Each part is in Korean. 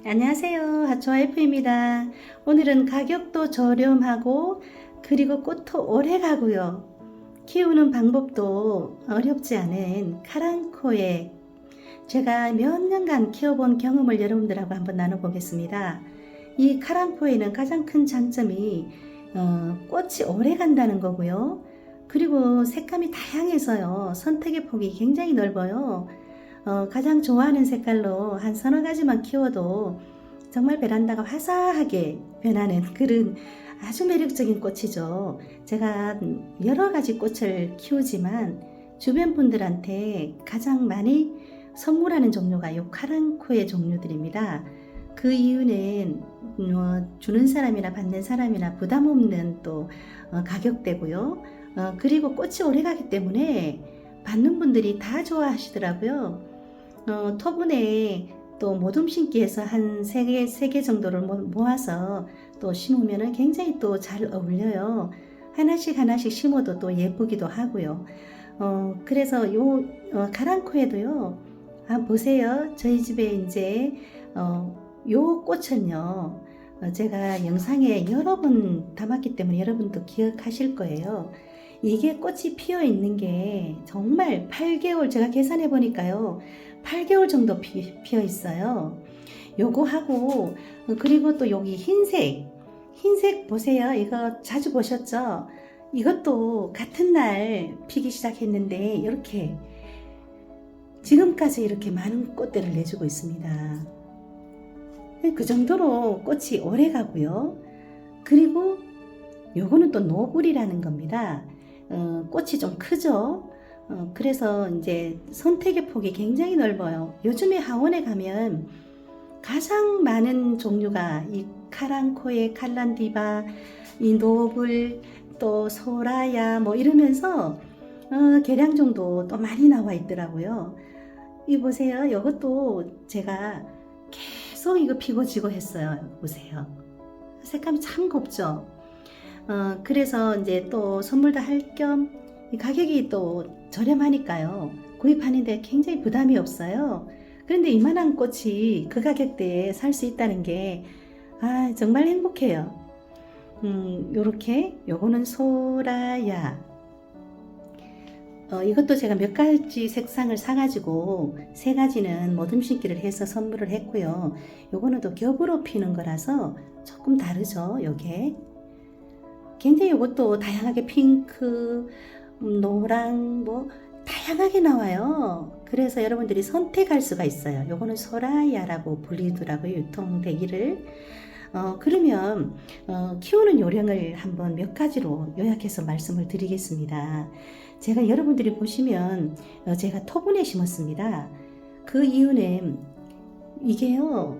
안녕하세요. 하초와이프입니다. 오늘은 가격도 저렴하고 그리고 꽃도 오래 가고요. 키우는 방법도 어렵지 않은 카랑코에 제가 몇 년간 키워본 경험을 여러분들하고 한번 나눠보겠습니다. 이 카랑코에는 가장 큰 장점이 꽃이 오래 간다는 거고요. 그리고 색감이 다양해서요. 선택의 폭이 굉장히 넓어요. 가장 좋아하는 색깔로 한 서너 가지만 키워도 정말 베란다가 화사하게 변하는 그런 아주 매력적인 꽃이죠. 제가 여러 가지 꽃을 키우지만 주변 분들한테 가장 많이 선물하는 종류가 요 카랑코의 종류들입니다. 그 이유는 주는 사람이나 받는 사람이나 부담 없는 또 가격대고요. 그리고 꽃이 오래 가기 때문에 받는 분들이 다 좋아하시더라고요. 토분에 또 모둠 심기에서 한 3개 정도를 모아서 또 심으면 굉장히 또 잘 어울려요. 하나씩 심어도 또 예쁘기도 하고요. 그래서 요 가랑코에도요. 보세요. 저희 집에 이제 요 꽃은요. 제가 영상에 여러 번 담았기 때문에 여러분도 기억하실 거예요. 이게 꽃이 피어 있는 게 정말 8개월, 제가 계산해 보니까요 8개월 정도 피어 있어요. 요거 하고 그리고 또 여기 흰색 보세요. 이거 자주 보셨죠? 이것도 같은 날 피기 시작했는데 이렇게 지금까지 이렇게 많은 꽃들을 내주고 있습니다. 그 정도로 꽃이 오래 가고요. 그리고 요거는 또 노블이라는 겁니다. 꽃이 좀 크죠. 그래서 이제 선택의 폭이 굉장히 넓어요. 요즘에 하원에 가면 가장 많은 종류가 이 카랑코에 칼란디바, 이 노블, 또 소라야 뭐 이러면서 계량종도 또 많이 나와 있더라고요. 이 보세요. 이것도 제가 계속 이거 피고 지고 했어요. 보세요. 색감이 참 곱죠. 그래서 이제 또 선물도 할 겸 가격이 또 저렴하니까요. 구입하는데 굉장히 부담이 없어요. 그런데 이만한 꽃이 그 가격대에 살 수 있다는 게 정말 행복해요. 요렇게 요거는 소라야. 이것도 제가 몇 가지 색상을 사가지고 3가지는 모둠 심기를 해서 선물을 했고요. 요거는 또 겹으로 피는 거라서 조금 다르죠. 요게 굉장히 이것도 다양하게 핑크, 노랑 뭐 다양하게 나와요. 그래서 여러분들이 선택할 수가 있어요. 요거는 소라야라고 불리더라고요. 유통되기를. 그러면 키우는 요령을 한번 몇 가지로 요약해서 말씀을 드리겠습니다. 제가 여러분들이 보시면 제가 토분에 심었습니다. 그 이유는 이게요.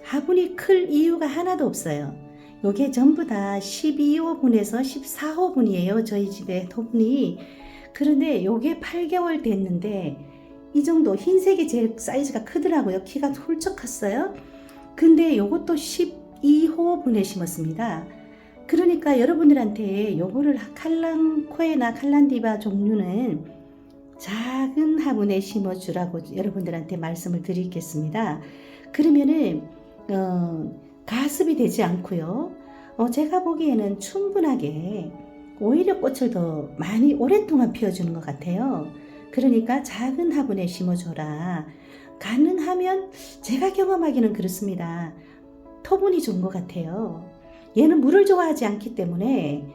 화분이 클 이유가 하나도 없어요. 요게 전부 다 12호분에서 14호분이에요. 저희 집에 토분이. 그런데 요게 8개월 됐는데 이 정도 흰색이 제일 사이즈가 크더라고요. 키가 훌쩍 컸어요. 근데 요것도 12호분에 심었습니다. 그러니까 여러분들한테 요거를 칼랑코에나 칼란디바 종류는 작은 화분에 심어주라고 여러분들한테 말씀을 드리겠습니다. 그러면은 가습이 되지 않고요. 제가 보기에는 충분하게 오히려 꽃을 더 많이 오랫동안 피워주는 것 같아요. 그러니까 작은 화분에 심어줘라. 가능하면 제가 경험하기는 그렇습니다. 토분이 좋은 것 같아요. 얘는 물을 좋아하지 않기 때문에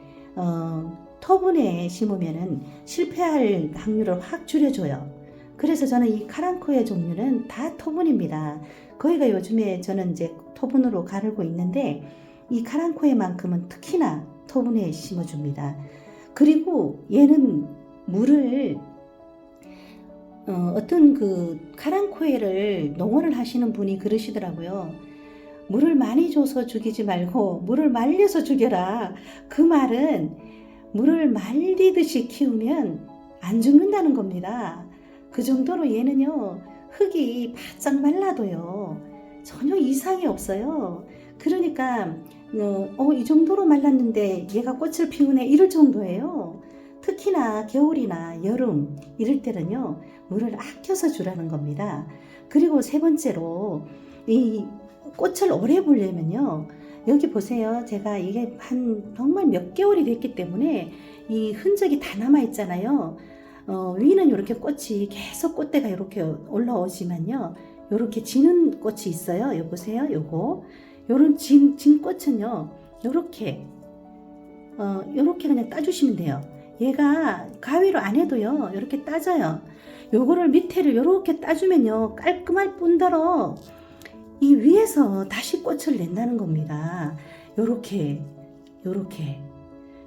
토분에 심으면 실패할 확률을 확 줄여줘요. 그래서 저는 이 카랑코의 종류는 다 토분입니다. 거기가 요즘에 저는 이제 토분으로 가르고 있는데 이 카랑코에만큼은 특히나 토분에 심어줍니다. 그리고 얘는 물을 어떤 그 카랑코에를 농어를 하시는 분이 그러시더라고요. 물을 많이 줘서 죽이지 말고 물을 말려서 죽여라. 그 말은 물을 말리듯이 키우면 안 죽는다는 겁니다. 그 정도로 얘는요. 흙이 바짝 말라도요. 전혀 이상이 없어요. 그러니까 이 정도로 말랐는데 얘가 꽃을 피우네 이럴 정도예요. 특히나 겨울이나 여름 이럴 때는요. 물을 아껴서 주라는 겁니다. 그리고 세 번째로 이 꽃을 오래 보려면요. 여기 보세요. 제가 이게 한 정말 몇 개월이 됐기 때문에 이 흔적이 다 남아 있잖아요. 위는 이렇게 꽃이 계속 꽃대가 이렇게 올라오지만요. 이렇게 지는 꽃이 있어요. 요 보세요. 요거. 요런 진 꽃은요. 요렇게 요렇게 그냥 따주시면 돼요. 얘가 가위로 안 해도요. 요렇게 따져요. 요거를 밑에를 요렇게 따주면요. 깔끔할 뿐더러 이 위에서 다시 꽃을 낸다는 겁니다. 요렇게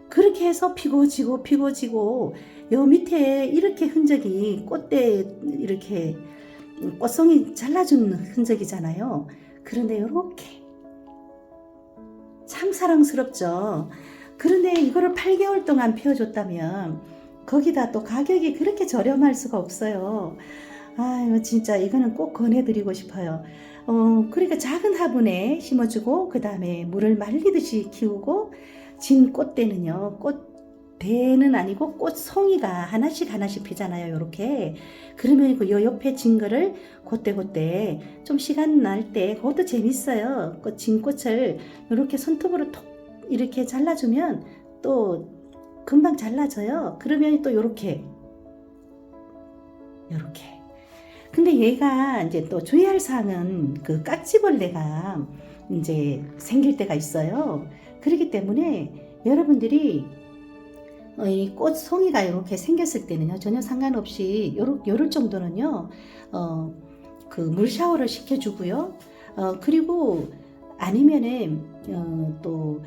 그렇게 해서 피고 지고 요 밑에 이렇게 흔적이 꽃대 이렇게 꽃송이 잘라준 흔적이잖아요. 그런데 요렇게 참 사랑스럽죠. 그런데 이거를 8개월 동안 피워줬다면 거기다 또 가격이 그렇게 저렴할 수가 없어요. 아유, 진짜 이거는 꼭 권해드리고 싶어요. 그러니까 작은 화분에 심어주고 그 다음에 물을 말리듯이 키우고 진 꽃대는요. 꽃대는 아니고 꽃송이가 하나씩 피잖아요. 요렇게. 그러면 그 옆에 진 거를 그때 좀 시간 날 때 그것도 재밌어요. 진 꽃을 이렇게 손톱으로 톡 이렇게 잘라주면 또 금방 잘라져요. 그러면 또 요렇게 근데 얘가 이제 또 주의할 사항은 그 깍지벌레가 이제 생길 때가 있어요. 그렇기 때문에 여러분들이 이 꽃송이가 이렇게 생겼을 때는요, 전혀 상관없이 요럴 정도는요, 그 물 샤워를 시켜주고요. 그리고 아니면은 또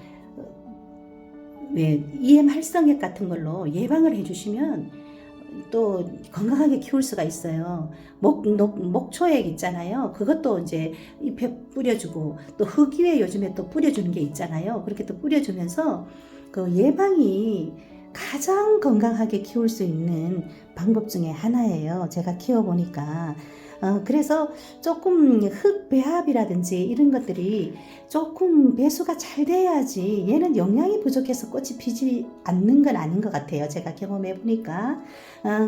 왜 EM 활성액 같은 걸로 예방을 해주시면 또 건강하게 키울 수가 있어요. 목초액 있잖아요. 그것도 이제 잎에 뿌려주고 또 흙 위에 요즘에 또 뿌려주는 게 있잖아요. 그렇게 또 뿌려주면서 그 예방이 가장 건강하게 키울 수 있는 방법 중에 하나예요. 제가 키워보니까. 그래서 조금 흙 배합이라든지 이런 것들이 조금 배수가 잘 돼야지 얘는 영양이 부족해서 꽃이 피지 않는 건 아닌 것 같아요. 제가 경험해 보니까.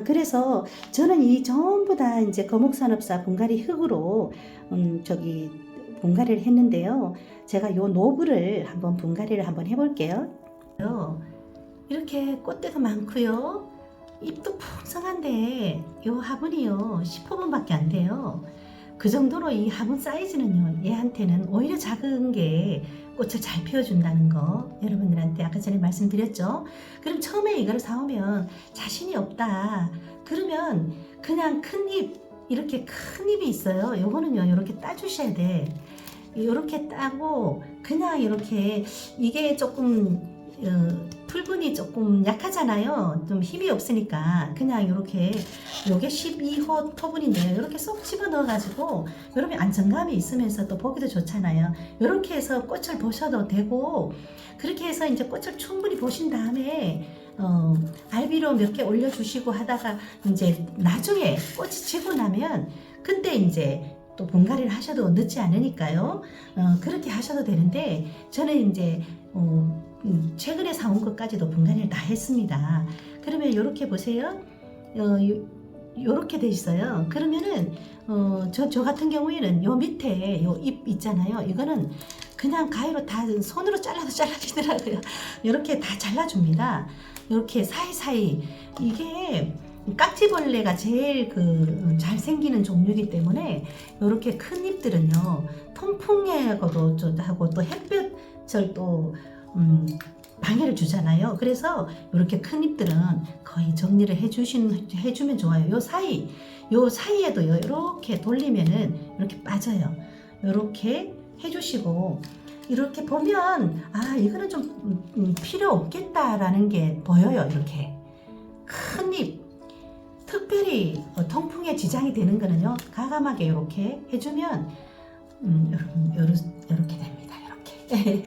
그래서 저는 이 전부 다 이제 거목산업사 분갈이 흙으로 분갈이를 했는데요. 제가 요 노브를 한번 분갈이를 한번 해볼게요. 이렇게 꽃대도 많고요. 잎도 풍성한데 요 화분이요 10호분밖에 안 돼요. 그 정도로 이 화분 사이즈는요 얘한테는 오히려 작은 게 꽃을 잘 피워준다는 거 여러분들한테 아까 전에 말씀드렸죠. 그럼 처음에 이걸 사오면 자신이 없다 그러면 그냥 큰 잎 이렇게 큰 잎이 있어요. 요거는요 이렇게 따주셔야 돼. 이렇게 따고 그냥 이렇게 이게 조금 풀분이 조금 약하잖아요. 좀 힘이 없으니까 그냥 이렇게 요게 12호 토분인데요. 이렇게 쏙 집어 넣어 가지고 여러분 안정감이 있으면서 또 보기도 좋잖아요. 이렇게 해서 꽃을 보셔도 되고 그렇게 해서 이제 꽃을 충분히 보신 다음에 알비로 몇 개 올려주시고 하다가 이제 나중에 꽃이 지고 나면 그때 이제 또 분갈이를 하셔도 늦지 않으니까요. 그렇게 하셔도 되는데 저는 이제 최근에 사온 것까지도 분갈이를 다 했습니다. 그러면 이렇게 보세요. 요렇게 돼 있어요. 그러면은 저 같은 경우에는 요 밑에 요 잎 있잖아요. 이거는 그냥 가위로 다 손으로 잘라도 잘라지더라고요. 이렇게 다 잘라줍니다. 이렇게 사이사이 이게 깍지벌레가 제일 잘 생기는 종류이기 때문에 이렇게 큰 잎들은요 통풍하고도 하고 또 햇볕을 또 방해를 주잖아요. 그래서 이렇게 큰 잎들은 거의 정리를 해주면 좋아요. 요 사이에도요 이렇게 돌리면은 이렇게 빠져요. 이렇게 해주시고 이렇게 보면 이거는 좀 필요 없겠다라는 게 보여요. 이렇게 큰 잎 특별히 통풍에 지장이 되는 거는요 과감하게 이렇게 해주면 이렇게 됩니다. 이렇게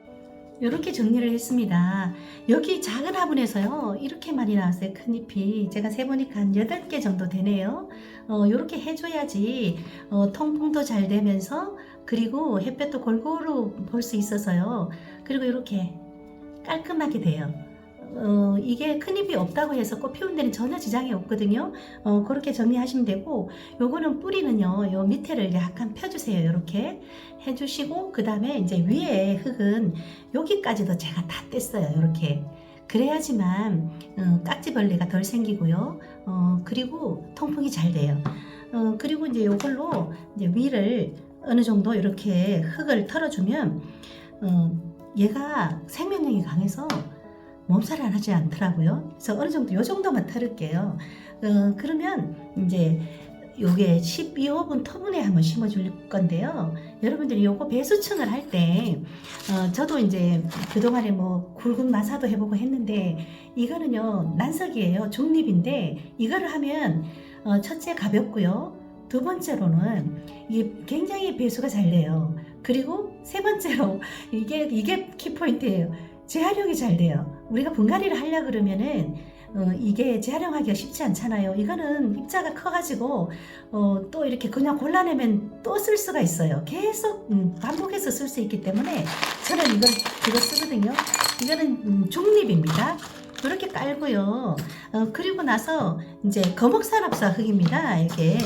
이렇게 정리를 했습니다. 여기 작은 화분에서요 이렇게 많이 나왔어요. 큰 잎이 제가 세보니까 한 8개 정도 되네요. 이렇게 해줘야지 통풍도 잘 되면서 그리고 햇볕도 골고루 볼 수 있어서요. 그리고 이렇게 깔끔하게 돼요. 이게 큰 잎이 없다고 해서 꽃 피우는 데는 전혀 지장이 없거든요. 그렇게 정리하시면 되고, 요거는 뿌리는요, 요 밑에를 약간 펴주세요. 이렇게 해주시고, 그 다음에 이제 위에 흙은 여기까지도 제가 다 뗐어요. 이렇게. 그래야지만 깍지벌레가 덜 생기고요. 그리고 통풍이 잘 돼요. 그리고 이제 요걸로 이제 위를 어느 정도 이렇게 흙을 털어주면 얘가 생명력이 강해서 몸살을 하지 않더라고요. 그래서 어느 정도 요 정도만 털을게요. 그러면 이제 요게 12호분 터분에 한번 심어줄 건데요. 여러분들이 요거 배수층을 할 때, 저도 이제 그동안에 뭐 굵은 마사도 해보고 했는데, 이거는요, 난석이에요. 중립인데, 이거를 하면, 첫째 가볍고요. 두 번째로는, 이게 굉장히 배수가 잘 돼요. 그리고 세 번째로, 이게 키포인트예요. 재활용이 잘 돼요. 우리가 분갈이를 하려 그러면은, 이게 재활용하기가 쉽지 않잖아요. 이거는 입자가 커가지고 또 이렇게 그냥 골라내면 또 쓸 수가 있어요. 계속 반복해서 쓸 수 있기 때문에 저는 이거 쓰거든요. 이거는 중립입니다. 이렇게 깔고요. 그리고 나서 이제 거목산업사 흙입니다. 이게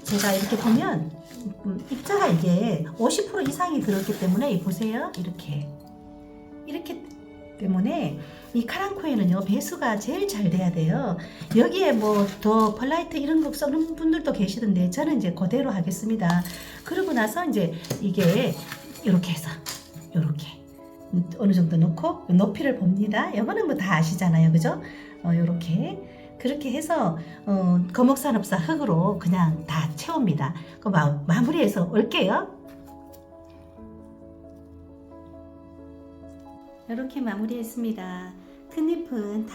제가 이렇게 보면 입자가 이게 50% 이상이 들었기 때문에 보세요. 이렇게 때문에 이 카랑코에는요 배수가 제일 잘 돼야 돼요. 여기에 뭐 더 펄라이트 이런 거 써는 분들도 계시던데 저는 이제 그대로 하겠습니다. 그러고 나서 이제 이게 이렇게 해서 이렇게 어느 정도 넣고 높이를 봅니다. 이거는 뭐 다 아시잖아요, 그죠? 이렇게 그렇게 해서 거목산업사 흙으로 그냥 다 채웁니다. 그 마무리해서 올게요. 이렇게 마무리했습니다. 큰 잎은 다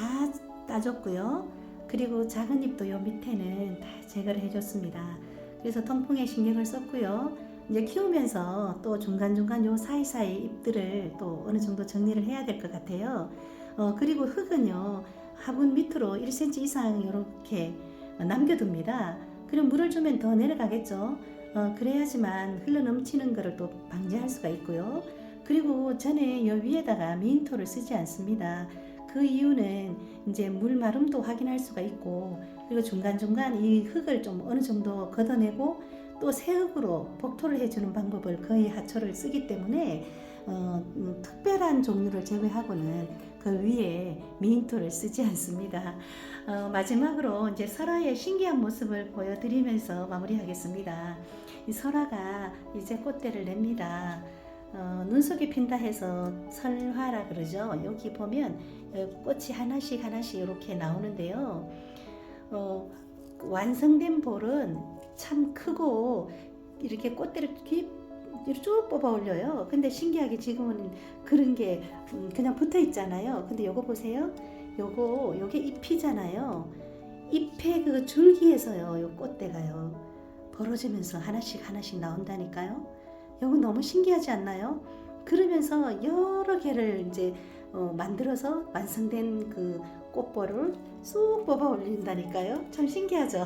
따줬고요. 그리고 작은 잎도 요 밑에는 다 제거를 해줬습니다. 그래서 통풍에 신경을 썼고요. 이제 키우면서 또 중간중간 요 사이사이 잎들을 또 어느 정도 정리를 해야 될 것 같아요. 그리고 흙은요, 화분 밑으로 1cm 이상 이렇게 남겨둡니다. 그럼 물을 주면 더 내려가겠죠. 그래야지만 흘러 넘치는 것을 또 방지할 수가 있고요. 그리고 전에 요 위에다가 미인토를 쓰지 않습니다. 그 이유는 이제 물 마름도 확인할 수가 있고, 그리고 중간중간 이 흙을 좀 어느 정도 걷어내고 또 새 흙으로 복토를 해주는 방법을 거의 하초를 쓰기 때문에 특별한 종류를 제외하고는 그 위에 미인토를 쓰지 않습니다. 마지막으로 이제 설화의 신기한 모습을 보여드리면서 마무리하겠습니다. 이 설화가 이제 꽃대를 냅니다. 눈속이 핀다 해서 설화라 그러죠. 여기 보면 꽃이 하나씩 이렇게 나오는데요. 완성된 볼은 참 크고 이렇게 꽃대를 쭉 뽑아 올려요. 근데 신기하게 지금은 그런 게 그냥 붙어 있잖아요. 근데 요거 보세요. 요게 잎이잖아요. 잎의 그 줄기에서요, 요 꽃대가요 벌어지면서 하나씩 나온다니까요. 이거 너무 신기하지 않나요? 그러면서 여러 개를 이제 만들어서 완성된 그 꽃볼을 쑥 뽑아 올린다니까요. 참 신기하죠?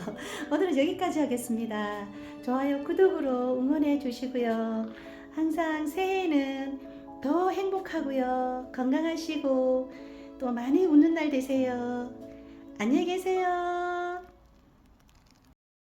오늘은 여기까지 하겠습니다. 좋아요, 구독으로 응원해 주시고요. 항상 새해에는 더 행복하고요. 건강하시고 또 많이 웃는 날 되세요. 안녕히 계세요.